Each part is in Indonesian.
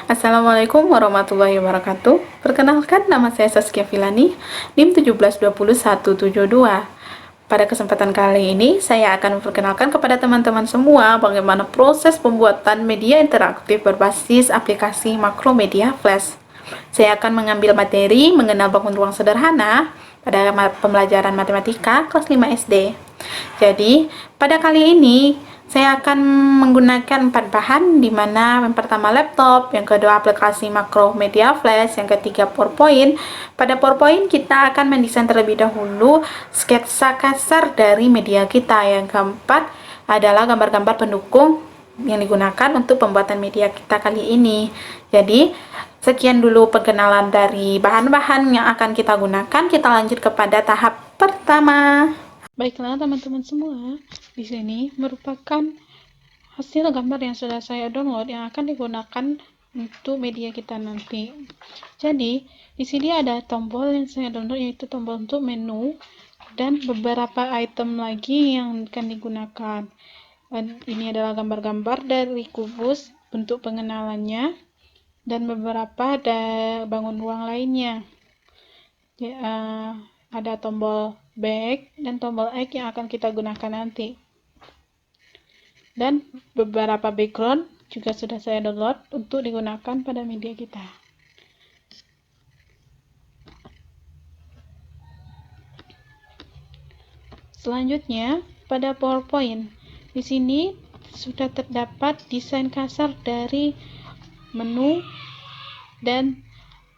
Assalamualaikum warahmatullahi wabarakatuh. Perkenalkan, nama saya Saskia Filani, NIM 1720172. Pada kesempatan kali ini, saya akan memperkenalkan kepada teman-teman semua bagaimana proses pembuatan media interaktif berbasis aplikasi Makromedia Flash. Saya akan mengambil materi mengenal bangun ruang sederhana pada pembelajaran matematika kelas 5 SD. Jadi, pada kali ini saya akan menggunakan 4 bahan, di mana yang pertama laptop, yang kedua aplikasi Makromedia Flash, yang ketiga PowerPoint. Pada PowerPoint kita akan mendesain terlebih dahulu sketsa kasar dari media kita. Yang keempat adalah gambar-gambar pendukung yang digunakan untuk pembuatan media kita kali ini. Jadi, sekian dulu perkenalan dari bahan-bahan yang akan kita gunakan. Kita lanjut kepada tahap pertama. Baiklah teman-teman semua, di sini merupakan hasil gambar yang sudah saya download yang akan digunakan untuk media kita nanti. Jadi, di sini ada tombol yang saya download, yaitu tombol untuk menu dan beberapa item lagi yang akan digunakan. Dan ini adalah gambar-gambar dari kubus untuk pengenalannya dan beberapa bangun ruang lainnya. Ada tombol back dan tombol X yang akan kita gunakan nanti. Dan beberapa background juga sudah saya download untuk digunakan pada media kita. Selanjutnya, pada PowerPoint. Di sini sudah terdapat desain kasar dari menu dan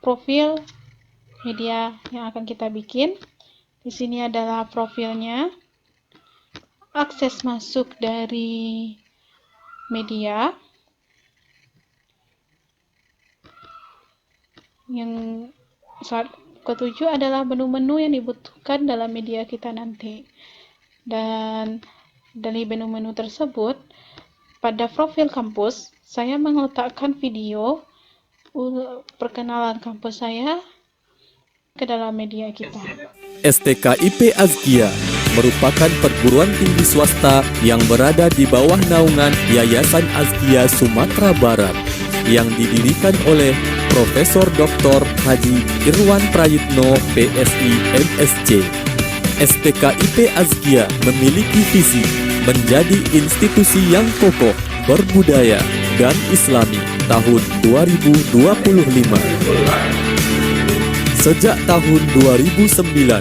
profil media yang akan kita bikin. Di sini adalah profilnya, akses masuk dari media, yang saat ketujuh adalah menu-menu yang dibutuhkan dalam media kita nanti. Dan dari menu-menu tersebut, pada profil kampus, saya meletakkan video perkenalan kampus saya ke dalam media kita. STKIP Azkia merupakan perguruan tinggi swasta yang berada di bawah naungan Yayasan Azkia Sumatera Barat yang didirikan oleh Profesor Dr. Haji Irwan Prayitno PSI MSc. STKIP Azkia memiliki visi menjadi institusi yang kokoh, berbudaya, dan islami tahun 2025. Sejak tahun 2009,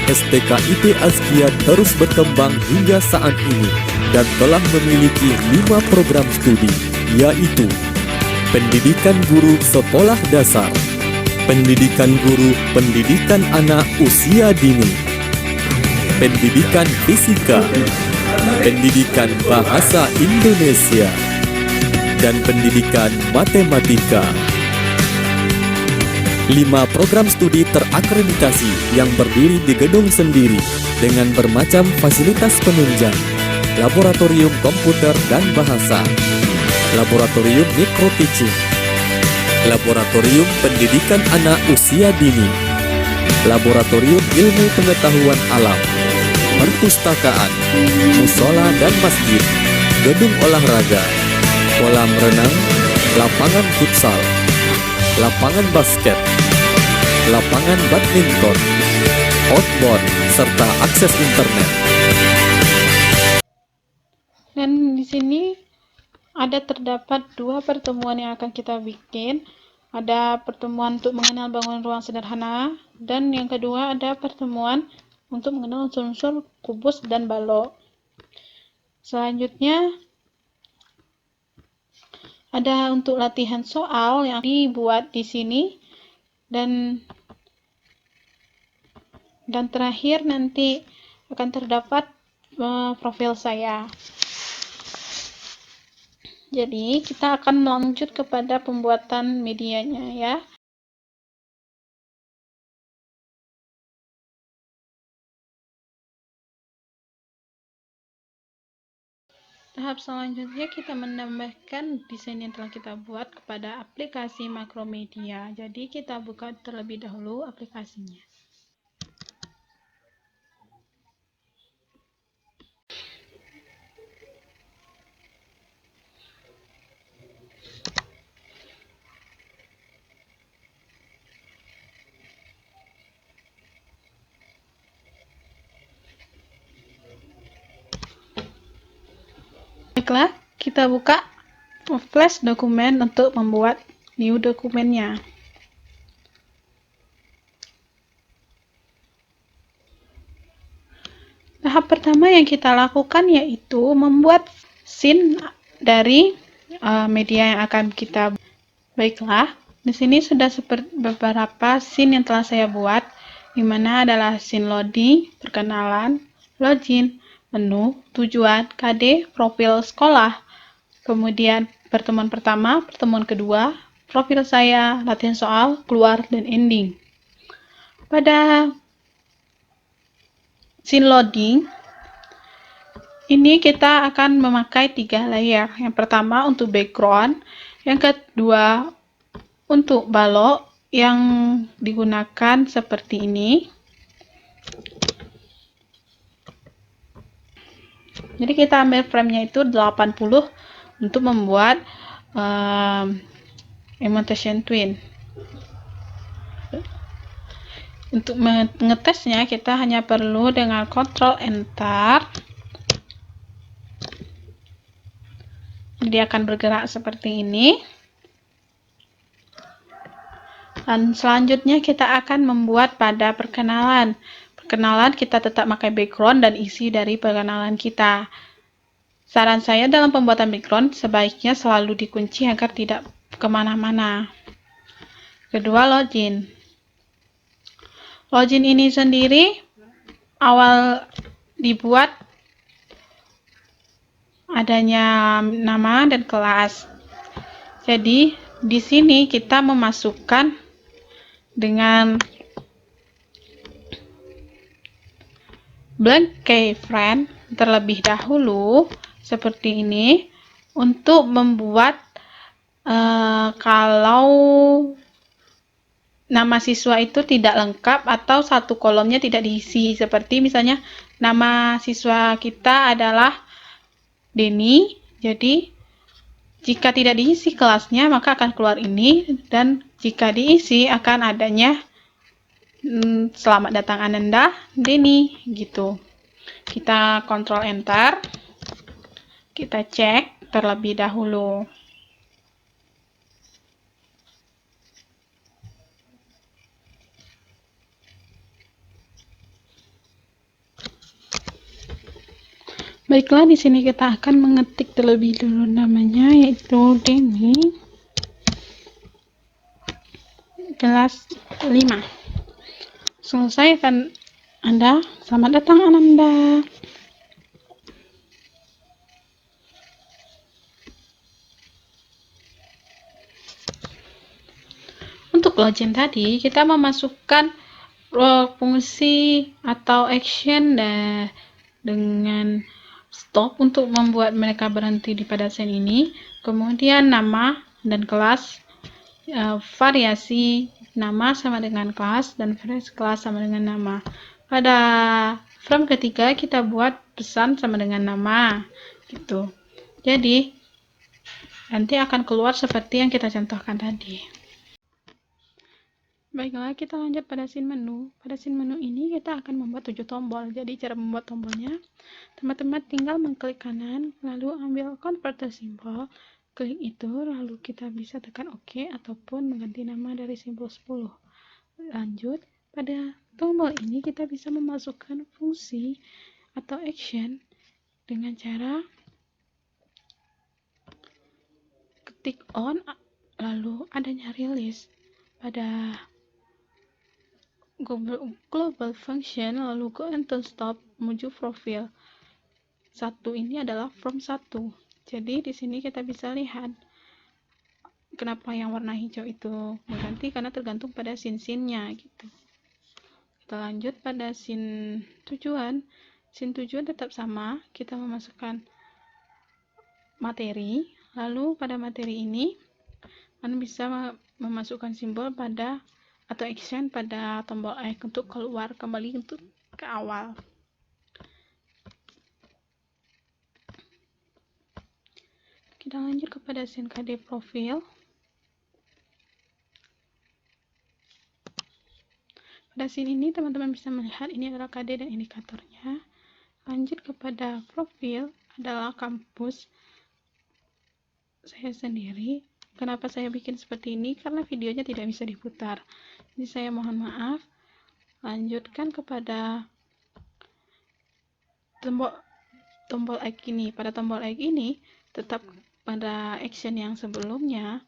STKIP Azkia terus berkembang hingga saat ini dan telah memiliki 5 program studi, yaitu Pendidikan Guru Sekolah Dasar, Pendidikan Guru Pendidikan Anak Usia Dini, Pendidikan Fisika, Pendidikan Bahasa Indonesia, dan Pendidikan Matematika. 5 program studi terakreditasi yang berdiri di gedung sendiri dengan bermacam fasilitas penunjang, laboratorium komputer dan bahasa, laboratorium micro teaching, laboratorium pendidikan anak usia dini, laboratorium ilmu pengetahuan alam, perpustakaan, musola dan masjid, gedung olahraga, kolam renang, lapangan futsal, lapangan basket, lapangan badminton, outboard, serta akses internet. Dan di sini terdapat 2 pertemuan yang akan kita bikin. Ada pertemuan untuk mengenal bangunan ruang sederhana, dan yang kedua ada pertemuan untuk mengenal unsur-unsur kubus dan balok. Selanjutnya ada untuk latihan soal yang dibuat di sini, dan terakhir nanti akan terdapat profil saya. Jadi kita akan lanjut kepada pembuatan medianya ya. Tahap selanjutnya kita menambahkan desain yang telah kita buat kepada aplikasi Makromedia. Jadi kita buka terlebih dahulu aplikasinya. Baiklah, kita buka flash dokumen untuk membuat new dokumennya. Tahap pertama yang kita lakukan yaitu membuat scene dari media yang akan kita. Baiklah, di sini sudah beberapa scene yang telah saya buat, di mana adalah scene loading, perkenalan, login, menu, tujuan, KD, profil sekolah, kemudian pertemuan pertama, pertemuan kedua, profil saya, latihan soal, keluar, dan ending. Pada scene loading, ini kita akan memakai 3 layer. Yang pertama untuk background, yang kedua untuk balok yang digunakan seperti ini. Jadi kita ambil framenya itu 80 untuk membuat emulation twin. Untuk mengetesnya kita hanya perlu dengan Ctrl Enter. Dia akan bergerak seperti ini. Dan selanjutnya kita akan membuat pada perkenalan. Perkenalan kita tetap pakai background dan isi dari perkenalan kita. Saran saya dalam pembuatan background sebaiknya selalu dikunci agar tidak kemana-mana. Kedua, login. Login ini sendiri awal dibuat adanya nama dan kelas. Jadi di sini kita memasukkan dengan blank keyframe terlebih dahulu seperti ini untuk membuat kalau nama siswa itu tidak lengkap atau satu kolomnya tidak diisi, seperti misalnya nama siswa kita adalah Denny, jadi jika tidak diisi kelasnya maka akan keluar ini, dan jika diisi akan adanya selamat datang Ananda Denny gitu. Kita Ctrl Enter, kita cek terlebih dahulu. Baiklah, di sini kita akan mengetik terlebih dulu namanya, yaitu Denny kelas 5. Selesai kan Anda, selamat datang Ananda. Untuk login tadi, kita memasukkan fungsi atau action dengan stop untuk membuat mereka berhenti di pada scene ini. Kemudian nama dan kelas, variasi nama sama dengan kelas dan variasi kelas sama dengan nama. Pada frame ketiga kita buat pesan sama dengan nama gitu. Jadi nanti akan keluar seperti yang kita contohkan tadi. Baiklah, kita lanjut pada scene menu. Pada scene menu ini kita akan membuat 7 tombol. Jadi cara membuat tombolnya, teman-teman tinggal mengklik kanan, lalu ambil convert symbol, klik itu, lalu kita bisa tekan OK ataupun mengganti nama dari simbol 10. Lanjut, pada tombol ini kita bisa memasukkan fungsi atau action dengan cara ketik on, lalu adanya release pada global function, lalu go into stop, menuju profil. 1 ini adalah from 1. Jadi di sini kita bisa lihat kenapa yang warna hijau itu mengganti, karena tergantung pada scene-nya gitu. Kita lanjut pada scene tujuan. Scene tujuan tetap sama, kita memasukkan materi, lalu pada materi ini Anda bisa memasukkan simbol pada atau action pada tombol X untuk keluar kembali untuk ke awal. Kita lanjut kepada scene KD profil. Pada scene ini teman-teman bisa melihat ini adalah KD dan indikatornya. Lanjut kepada profil adalah kampus. saya sendiri. Kenapa saya bikin seperti ini? Karena videonya tidak bisa diputar. Jadi saya mohon maaf. Lanjutkan kepada tombol X ini. Pada tombol X ini tetap pada action yang sebelumnya,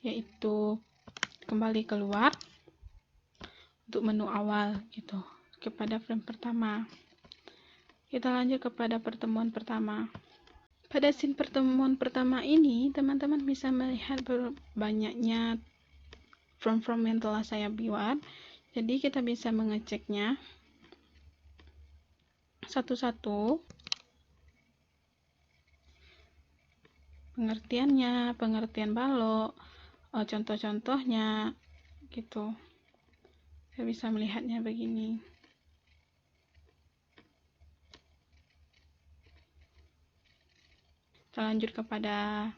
yaitu kembali keluar untuk menu awal gitu, kepada frame pertama. Kita lanjut kepada pertemuan pertama. Pada scene pertemuan pertama ini, teman-teman bisa melihat banyaknya frame-frame yang telah saya buat. Jadi kita bisa mengeceknya satu-satu, pengertian balok, contoh-contohnya gitu. Saya bisa melihatnya begini. Kita lanjut kepada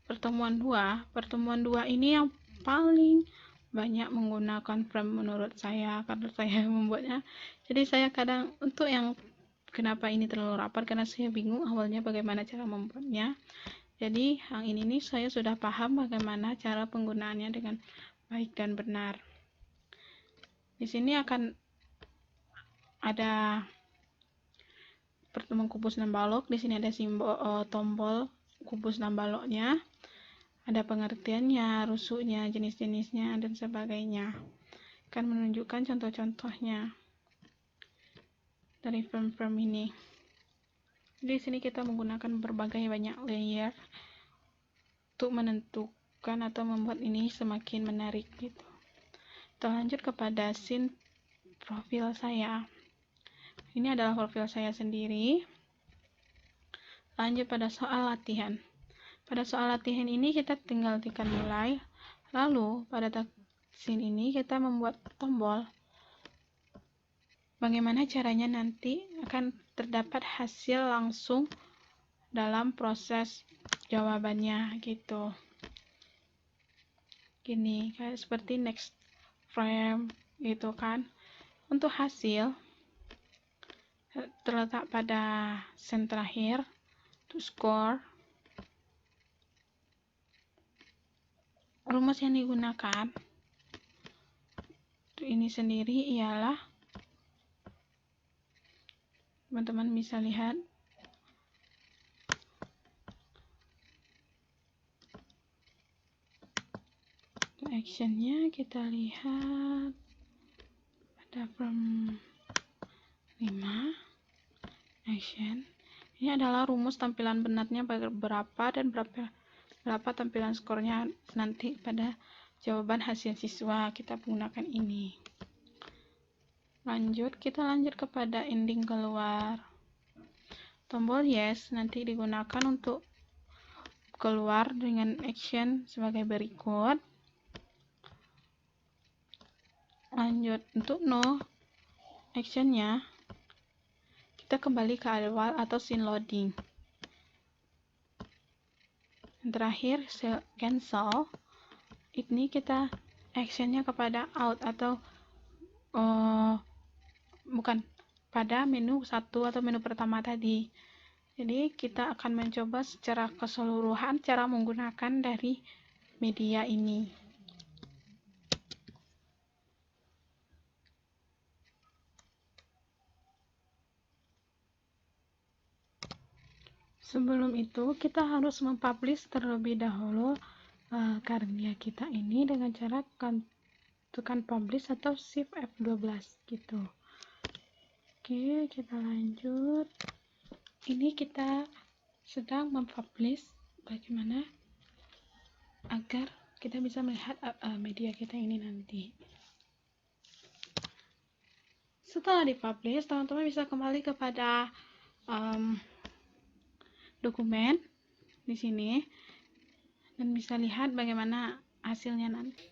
pertemuan 2. Pertemuan 2 ini yang paling banyak menggunakan frame menurut saya, karena saya membuatnya. Jadi saya kadang, untuk yang kenapa ini terlalu rapat, karena saya bingung awalnya bagaimana cara membuatnya. Jadi yang ini nih saya sudah paham bagaimana cara penggunaannya dengan baik dan benar. Di sini akan ada pertemuan kubus dan balok. Di sini ada simbol tombol kubus dan baloknya. Ada pengertiannya, rusuknya, jenis-jenisnya, dan sebagainya. Akan menunjukkan contoh-contohnya dari frame-frame ini. Di sini kita menggunakan berbagai banyak layer untuk menentukan atau membuat ini semakin menarik gitu. Kita lanjut kepada scene profil saya. Ini adalah profil saya sendiri. Lanjut pada soal latihan. Pada soal latihan ini kita tinggal tekan mulai. Lalu pada scene ini kita membuat tombol. Bagaimana caranya nanti akan terdapat hasil langsung dalam proses jawabannya gitu. Gini, kayak seperti next frame gitu kan. Untuk hasil terletak pada scene terakhir, to score. Rumus yang digunakan untuk ini sendiri ialah, teman-teman bisa lihat actionnya. Kita lihat pada frame 5 action. Ini adalah rumus tampilan benarnya berapa dan berapa tampilan skornya nanti pada jawaban hasil siswa. Kita menggunakan ini. Kita lanjut kepada ending keluar. Tombol yes nanti digunakan untuk keluar dengan action sebagai berikut. Lanjut untuk no actionnya, kita kembali ke awal atau scene loading. Yang terakhir cancel, ini kita actionnya kepada out atau bukan pada menu 1 atau menu pertama tadi. Jadi kita akan mencoba secara keseluruhan cara menggunakan dari media ini. Sebelum itu kita harus mempublish terlebih dahulu karya kita ini dengan cara tekan publish atau shift F12 gitu. Oke, kita lanjut. Ini kita sedang mempublish bagaimana agar kita bisa melihat media kita ini nanti. Setelah dipublish, teman-teman bisa kembali kepada dokumen di sini dan bisa lihat bagaimana hasilnya nanti.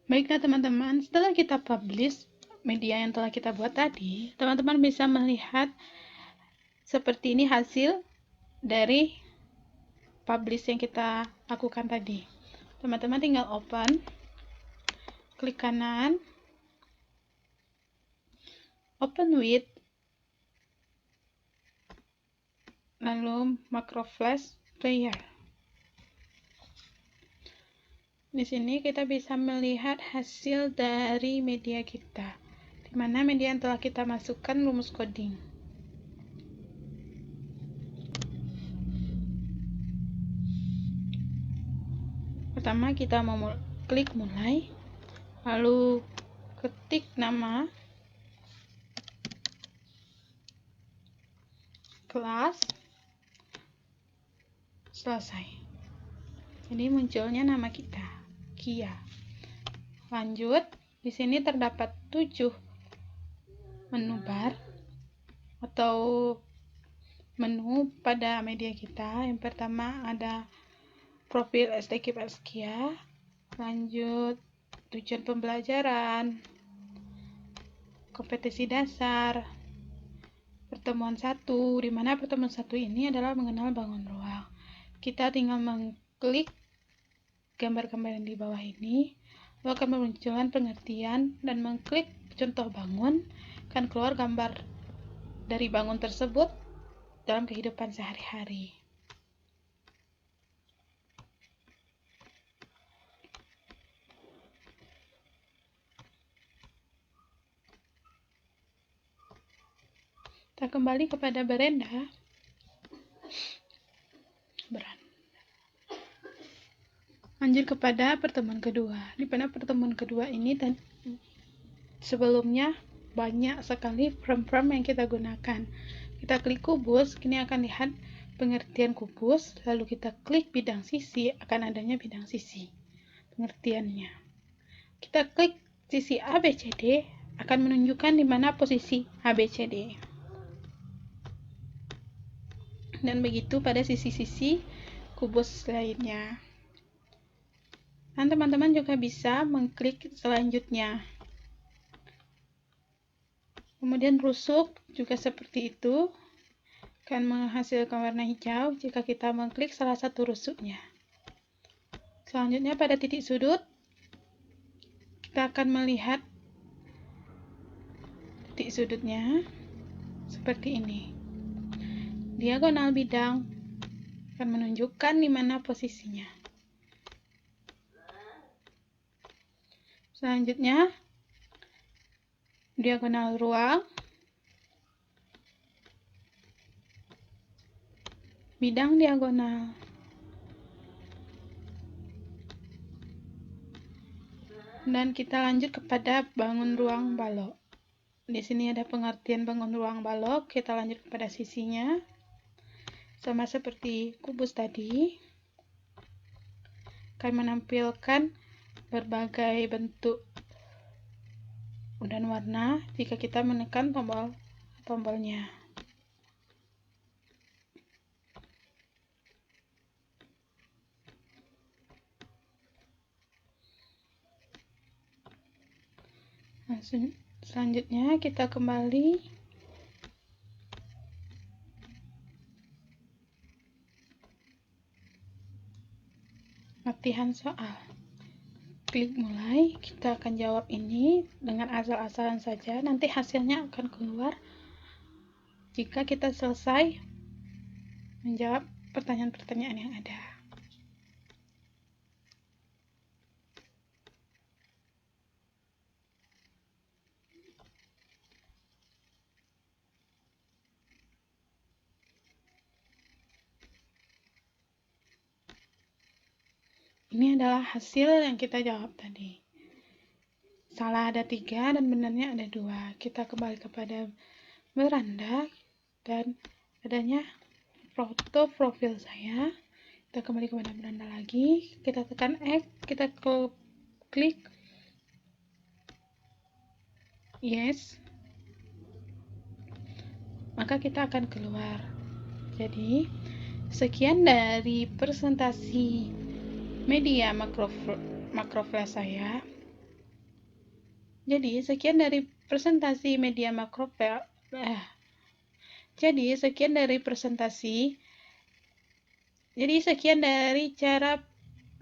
Baiklah teman-teman, setelah kita publish media yang telah kita buat tadi, teman-teman bisa melihat seperti ini hasil dari publish yang kita lakukan tadi. Teman-teman tinggal open, klik kanan, open with, lalu macro flash player. Di sini kita bisa melihat hasil dari media kita, di mana media yang telah kita masukkan rumus coding. Pertama kita mau klik mulai, lalu ketik nama kelas, selesai. Jadi munculnya nama kita, Kia. Lanjut, di sini terdapat 7 menu bar atau menu pada media kita. Yang pertama ada profil STQ Askia, lanjut tujuan pembelajaran, kompetisi dasar, pertemuan 1, di mana pertemuan 1 ini adalah mengenal bangun ruang. Kita tinggal mengklik gambar-gambar yang di bawah ini, lalu akan memunculkan pengertian, dan mengklik contoh bangun, akan keluar gambar dari bangun tersebut dalam kehidupan sehari-hari. Kita kembali kepada beranda. Lanjut kepada pertemuan kedua. Di mana pertemuan kedua ini dan sebelumnya banyak sekali frame-frame yang kita gunakan. Kita klik kubus, kini akan lihat pengertian kubus, lalu kita klik bidang sisi, akan adanya bidang sisi pengertiannya. Kita klik sisi ABCD, akan menunjukkan di mana posisi ABCD. Dan begitu pada sisi-sisi kubus lainnya. Dan teman-teman juga bisa mengklik selanjutnya. Kemudian rusuk juga seperti itu, akan menghasilkan warna hijau jika kita mengklik salah satu rusuknya. Selanjutnya pada titik sudut, kita akan melihat titik sudutnya seperti ini. Diagonal bidang akan menunjukkan di mana posisinya. Selanjutnya, diagonal ruang, bidang diagonal. Dan kita lanjut kepada bangun ruang balok. Di sini ada pengertian bangun ruang balok. Kita lanjut kepada sisinya. Sama seperti kubus tadi, akan menampilkan berbagai bentuk dan warna jika kita menekan tombolnya. Selanjutnya kita kembali latihan soal. Klik mulai, kita akan jawab ini dengan asal-asalan saja, nanti hasilnya akan keluar jika kita selesai menjawab pertanyaan-pertanyaan yang ada. Ini adalah hasil yang kita jawab tadi. Salah ada 3 dan benarnya ada 2. Kita kembali kepada beranda dan adanya foto profil saya. Kita kembali kepada beranda lagi. Kita tekan X, kita klik yes. Maka kita akan keluar. Jadi, sekian dari presentasi media makroflash saya. Jadi sekian dari presentasi media makroflash. Jadi sekian dari cara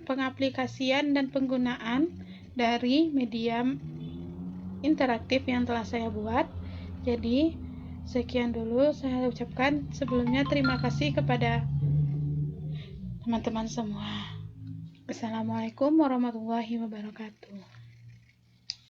pengaplikasian dan penggunaan dari media interaktif yang telah saya buat. Jadi sekian dulu saya ucapkan. Sebelumnya terima kasih kepada teman-teman semua. Assalamualaikum warahmatullahi wabarakatuh.